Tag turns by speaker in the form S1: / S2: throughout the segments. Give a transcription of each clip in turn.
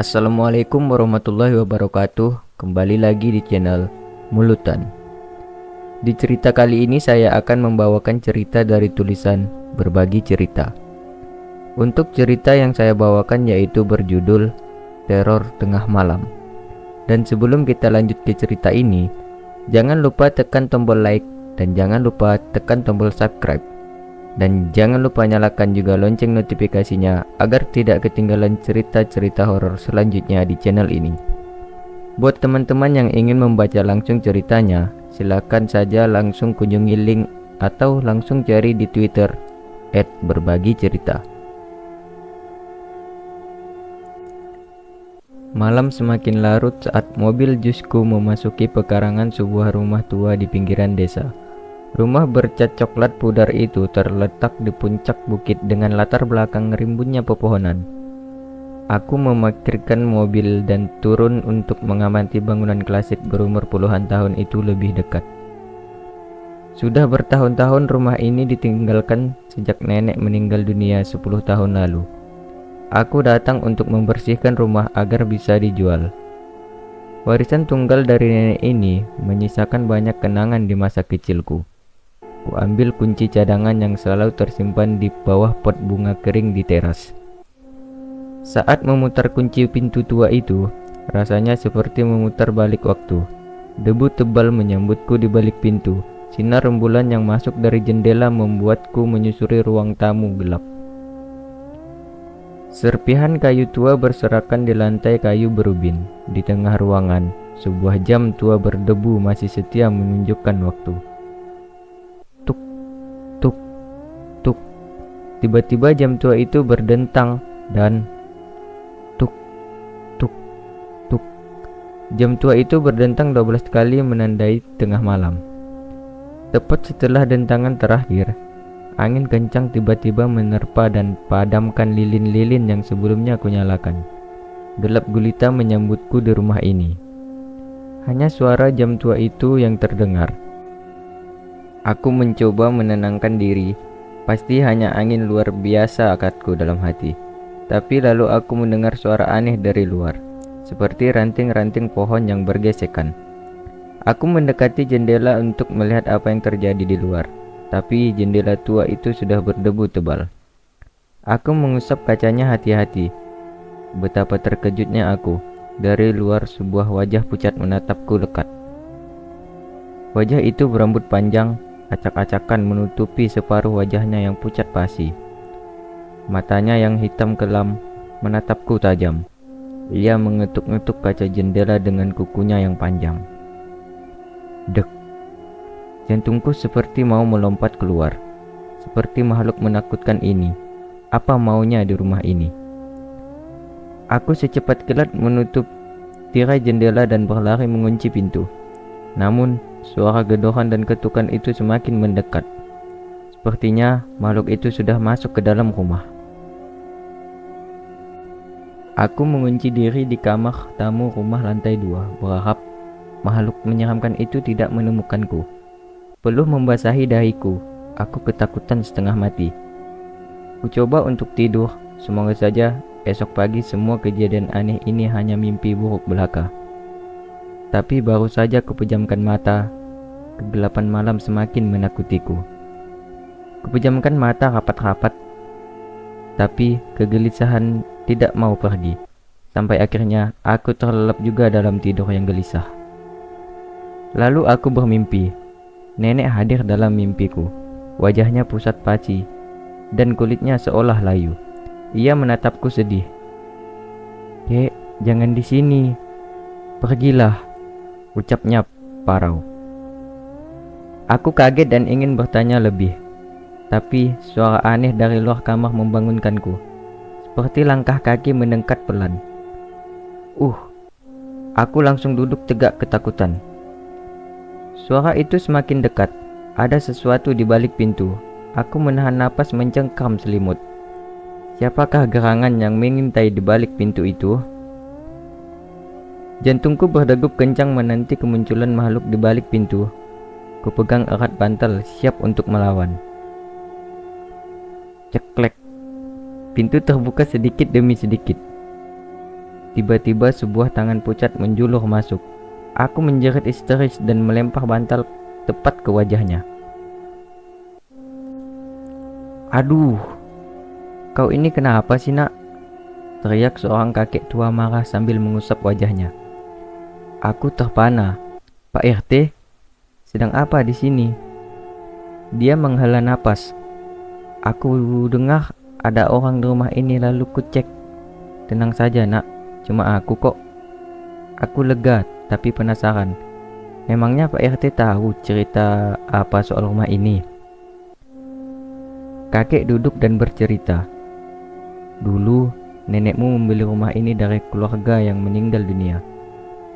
S1: Assalamualaikum warahmatullahi wabarakatuh. Kembali lagi di channel Mulutan. Di cerita kali ini saya akan membawakan cerita dari tulisan Berbagi Cerita. Untuk cerita yang saya bawakan yaitu berjudul Teror Tengah Malam. Dan sebelum kita lanjut ke cerita ini, jangan lupa tekan tombol like dan jangan lupa tekan tombol subscribe. Dan jangan lupa nyalakan juga lonceng notifikasinya agar tidak ketinggalan cerita-cerita horor selanjutnya di channel ini. Buat teman-teman yang ingin membaca langsung ceritanya, silakan saja langsung kunjungi link atau langsung cari di Twitter @berbagicerita. Malam semakin larut saat mobil Jusku memasuki pekarangan sebuah rumah tua di pinggiran desa. Rumah bercat coklat pudar itu terletak di puncak bukit dengan latar belakang rimbunnya pepohonan. Aku memarkirkan mobil dan turun untuk mengamati bangunan klasik berumur puluhan tahun itu lebih dekat. Sudah bertahun-tahun rumah ini ditinggalkan sejak nenek meninggal dunia 10 tahun lalu. Aku datang untuk membersihkan rumah agar bisa dijual. Warisan tunggal dari nenek ini menyisakan banyak kenangan di masa kecilku. Ku ambil kunci cadangan yang selalu tersimpan di bawah pot bunga kering di teras. Saat memutar kunci pintu tua itu, rasanya seperti memutar balik waktu. Debu tebal menyambutku di balik pintu. Sinar rembulan yang masuk dari jendela membuatku menyusuri ruang tamu gelap. Serpihan kayu tua berserakan di lantai kayu berubin. Di tengah ruangan, sebuah jam tua berdebu masih setia menunjukkan waktu. Tiba-tiba jam tua itu berdentang dan tuk tuk tuk. Jam tua itu berdentang 12 kali menandai tengah malam. Tepat setelah dentangan terakhir, angin kencang tiba-tiba menerpa dan padamkan lilin-lilin yang sebelumnya aku nyalakan. Gelap gulita menyambutku di rumah ini. Hanya suara jam tua itu yang terdengar. Aku mencoba menenangkan diri. Pasti hanya angin luar biasa, akadku dalam hati. Tapi lalu aku mendengar suara aneh dari luar, seperti ranting-ranting pohon yang bergesekan. Aku mendekati jendela untuk melihat apa yang terjadi di luar, tapi jendela tua itu sudah berdebu tebal. Aku mengusap kacanya hati-hati. Betapa terkejutnya aku. Dari luar sebuah wajah pucat menatapku lekat. Wajah itu berambut panjang, acak-acakan menutupi separuh wajahnya yang pucat pasi. Matanya yang hitam kelam menatapku tajam. Ia mengetuk-ngetuk kaca jendela dengan kukunya yang panjang. Dek. Jantungku seperti mau melompat keluar. Seperti makhluk menakutkan ini. Apa maunya di rumah ini? Aku secepat kilat menutup tirai jendela dan berlari mengunci pintu. Namun, suara gedoran dan ketukan itu semakin mendekat. Sepertinya makhluk itu sudah masuk ke dalam rumah. Aku mengunci diri di kamar tamu rumah lantai 2, berharap makhluk menyeramkan itu tidak menemukanku. Peluh membasahi dahiku. Aku ketakutan setengah mati. Ku coba untuk tidur. Semoga saja esok pagi semua kejadian aneh ini hanya mimpi buruk belaka. Tapi baru saja kupejamkan mata, kegelapan malam semakin menakutiku. Kupejamkan mata rapat-rapat, tapi kegelisahan tidak mau pergi. Sampai akhirnya aku terlelap juga dalam tidur yang gelisah. Lalu aku bermimpi. Nenek hadir dalam mimpiku. Wajahnya pusat paci dan kulitnya seolah layu. Ia menatapku sedih. "Kek, jangan di sini. Pergilah," ucapnya parau. Aku kaget dan ingin bertanya lebih. Tapi suara aneh dari luar kamar membangunkanku. Seperti langkah kaki mendekat pelan. Aku langsung duduk tegak ketakutan. Suara itu semakin dekat. Ada sesuatu di balik pintu. Aku menahan napas mencengkam selimut. Siapakah gerangan yang mengintai di balik pintu itu? Jantungku berdegup kencang menanti kemunculan makhluk di balik pintu. Kupegang erat bantal, siap untuk melawan. Ceklek. Pintu terbuka sedikit demi sedikit. Tiba-tiba sebuah tangan pucat menjulur masuk. Aku menjerit histeris dan melempar bantal tepat ke wajahnya. "Aduh, kau ini kenapa sih, Nak?" teriak seorang kakek tua marah sambil mengusap wajahnya. "Aku terpana. Pak RT, sedang apa di sini?" Dia menghela napas. "Aku dengar ada orang di rumah ini lalu kucek." "Tenang saja, Nak. Cuma aku kok." Aku lega tapi penasaran. Memangnya Pak RT tahu cerita apa soal rumah ini? Kakek duduk dan bercerita. "Dulu nenekmu membeli rumah ini dari keluarga yang meninggal dunia.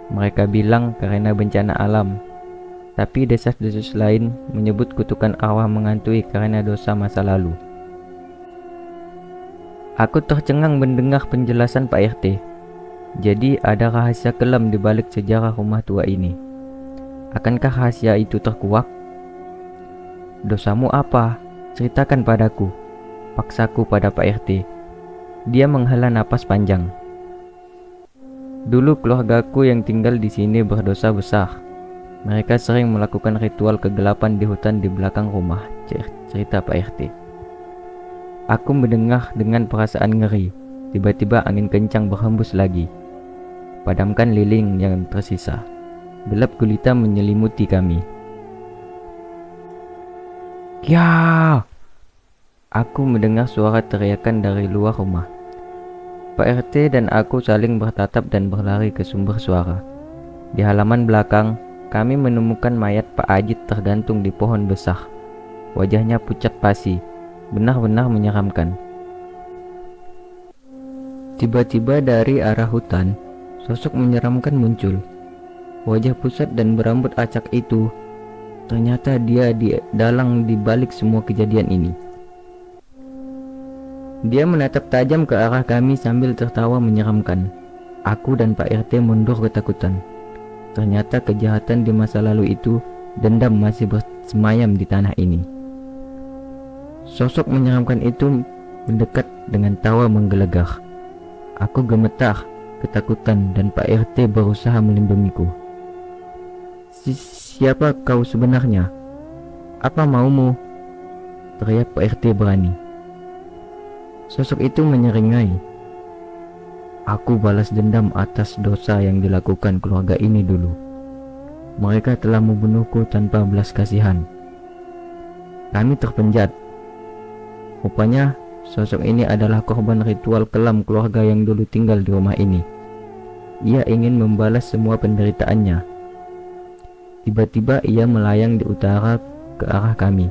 S1: Mereka bilang karena bencana alam. Tapi desas-desus lain menyebut kutukan arwah menghantui karena dosa masa lalu." Aku tercengang mendengar penjelasan Pak RT. Jadi ada rahasia kelam di balik sejarah rumah tua ini. Akankah rahasia itu terkuak? "Dosamu apa? Ceritakan padaku," paksaku pada Pak RT. Dia menghela napas panjang. "Dulu keluargaku yang tinggal di sini berdosa besar. Mereka sering melakukan ritual kegelapan di hutan di belakang rumah," cerita Pak RT. Aku mendengar dengan perasaan ngeri. Tiba-tiba angin kencang berhembus lagi. Padamkan lilin yang tersisa. Gelap gulita menyelimuti kami. "Ya!" Aku mendengar suara teriakan dari luar rumah. Pak RT dan aku saling bertatap dan berlari ke sumber suara. Di halaman belakang, kami menemukan mayat Pak Ajit tergantung di pohon besar. Wajahnya pucat pasi, benar-benar menyeramkan. Tiba-tiba dari arah hutan, sosok menyeramkan muncul. Wajah pusat dan berambut acak itu, ternyata dia dalang di balik semua kejadian ini. Dia menatap tajam ke arah kami sambil tertawa menyeramkan. Aku dan Pak RT mundur ketakutan. Ternyata kejahatan di masa lalu itu, dendam masih bersemayam di tanah ini. Sosok menyeramkan itu mendekat dengan tawa menggelegar. Aku gemetar, ketakutan, dan Pak RT berusaha melindungiku. Siapa kau sebenarnya? Apa maumu?" teriak Pak RT berani. Sosok itu menyeringai. "Aku balas dendam atas dosa yang dilakukan keluarga ini dulu. Mereka telah membunuhku tanpa belas kasihan. Kami terpenjat. Rupanya sosok ini adalah korban ritual kelam keluarga yang dulu tinggal di rumah ini. Ia ingin membalas semua penderitaannya." Tiba-tiba ia melayang di utara ke arah kami.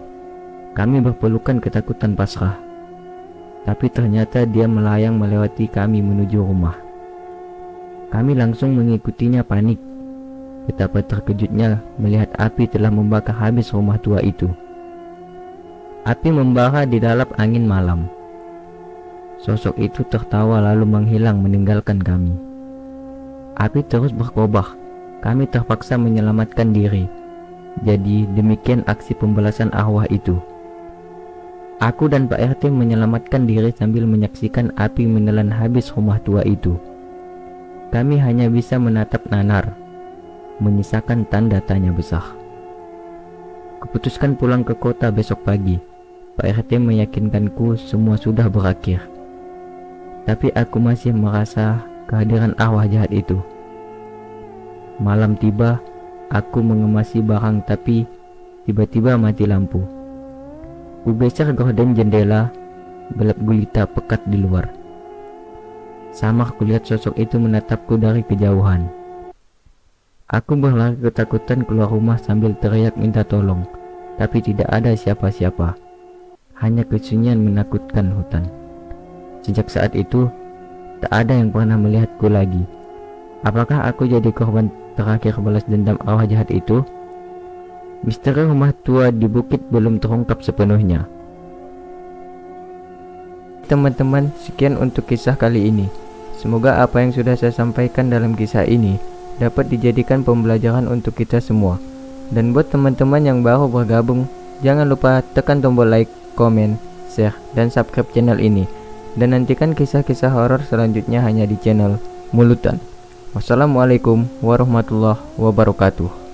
S1: Kami berpelukan ketakutan pasrah. Tapi ternyata dia melayang melewati kami menuju rumah. Kami langsung mengikutinya panik. Betapa terkejutnya melihat api telah membakar habis rumah tua itu. Api membara di dalam angin malam. Sosok itu tertawa lalu menghilang meninggalkan kami. Api terus berkobar. Kami terpaksa menyelamatkan diri. Jadi demikian aksi pembalasan arwah itu. Aku dan Pak RT menyelamatkan diri sambil menyaksikan api menelan habis rumah tua itu. Kami hanya bisa menatap nanar, menyisakan tanda tanya besar. Kuputuskan pulang ke kota besok pagi. Pak RT meyakinkanku semua sudah berakhir. Tapi aku masih merasa kehadiran arwah jahat itu. Malam tiba, aku mengemasi barang tapi tiba-tiba mati lampu. Kugeser gorden jendela, gelap gulita pekat di luar. Samar kulihat sosok itu menatapku dari kejauhan. Aku berlari ketakutan keluar rumah sambil teriak minta tolong, tapi tidak ada siapa-siapa. Hanya kesunyian menakutkan hutan. Sejak saat itu, tak ada yang pernah melihatku lagi. Apakah aku jadi korban terakhir balas dendam arwah jahat itu? Misteri rumah tua di bukit belum terungkap sepenuhnya. Teman-teman, sekian untuk kisah kali ini. Semoga apa yang sudah saya sampaikan dalam kisah ini dapat dijadikan pembelajaran untuk kita semua. Dan buat teman-teman yang baru bergabung, jangan lupa tekan tombol like, komen, share, dan subscribe channel ini. Dan nantikan kisah-kisah horor selanjutnya hanya di channel mulutan. Wassalamualaikum warahmatullahi wabarakatuh.